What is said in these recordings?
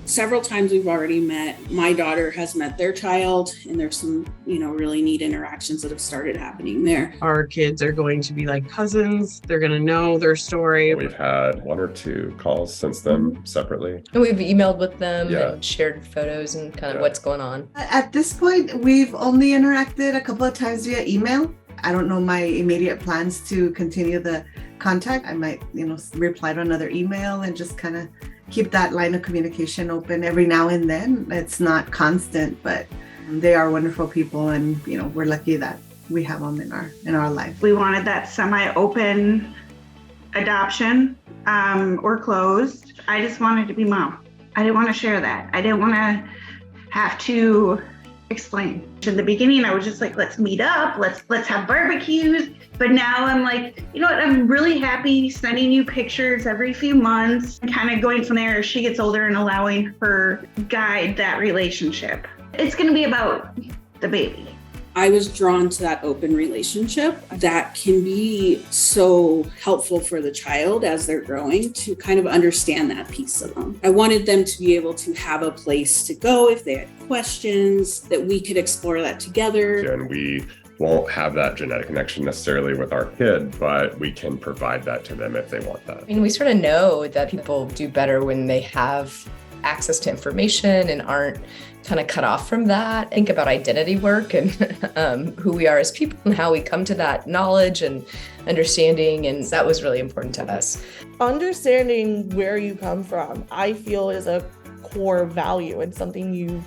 Several times we've already met. My daughter has met their child, and there's some, really neat interactions that have started happening there. Our kids are going to be like cousins. They're going to know their story. We've had 1 or 2 calls since then separately. And we've emailed with them and shared photos and kind of what's going on. At this point, we've only interacted a couple of times via email. I don't know my immediate plans to continue the contact. I might, reply to another email and just kind of keep that line of communication open every now and then. It's not constant, but they are wonderful people, and we're lucky that we have them in our life. We wanted that semi-open adoption or closed. I just wanted to be mom. I didn't want to share that. I didn't want to have to explain. In the beginning, I was just like, let's meet up, let's have barbecues. But now I'm like, you know what? I'm really happy sending you pictures every few months, and kind of going from there as she gets older and allowing her guide that relationship. It's going to be about the baby. I was drawn to that open relationship that can be so helpful for the child as they're growing to kind of understand that piece of them. I wanted them to be able to have a place to go if they had questions, that we could explore that together. And we won't have that genetic connection necessarily with our kid, but we can provide that to them if they want that. I mean, we sort of know that people do better when they have access to information and aren't kind of cut off from that. Think about identity work and who we are as people and how we come to that knowledge and understanding. And that was really important to us. Understanding where you come from, I feel, is a core value and something you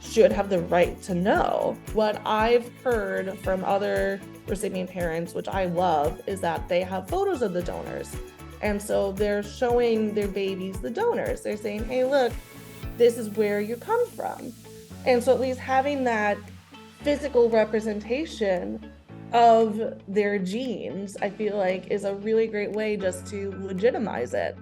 should have the right to know. What I've heard from other recipient parents, which I love, is that they have photos of the donors. And so they're showing their babies the donors. They're saying, hey, look, this is where you come from. And so at least having that physical representation of their genes, I feel like, is a really great way just to legitimize it.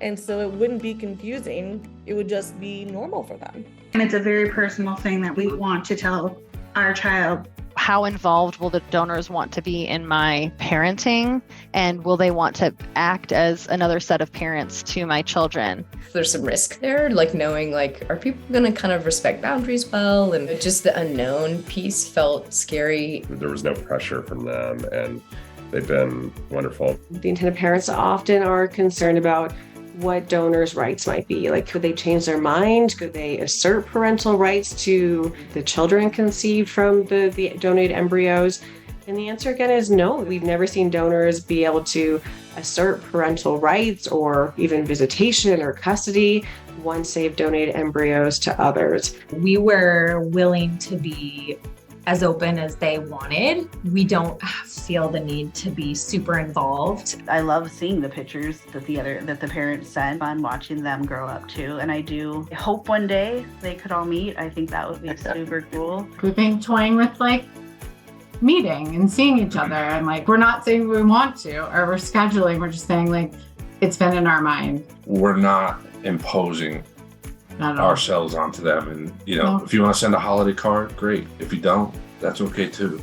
And so it wouldn't be confusing. It would just be normal for them. And it's a very personal thing that we want to tell our child. How involved will the donors want to be in my parenting? And will they want to act as another set of parents to my children? There's some risk there, like knowing, are people going to kind of respect boundaries well? And just the unknown piece felt scary. There was no pressure from them, and they've been wonderful. The intended parents often are concerned about what donors' rights might be. Could they change their mind? Could they assert parental rights to the children conceived from the donated embryos? And the answer again is no. We've never seen donors be able to assert parental rights or even visitation or custody once they've donated embryos to others. We were willing to be as open as they wanted. We don't feel the need to be super involved. I love seeing the pictures that the parents send, fun watching them grow up too. And I do hope one day they could all meet. I think that would be super cool. We've been toying with meeting and seeing each other, and we're not saying we want to or we're scheduling, we're just saying it's been in our mind. We're not imposing ourselves onto them, and if you want to send a holiday card, great. If you don't, that's okay too.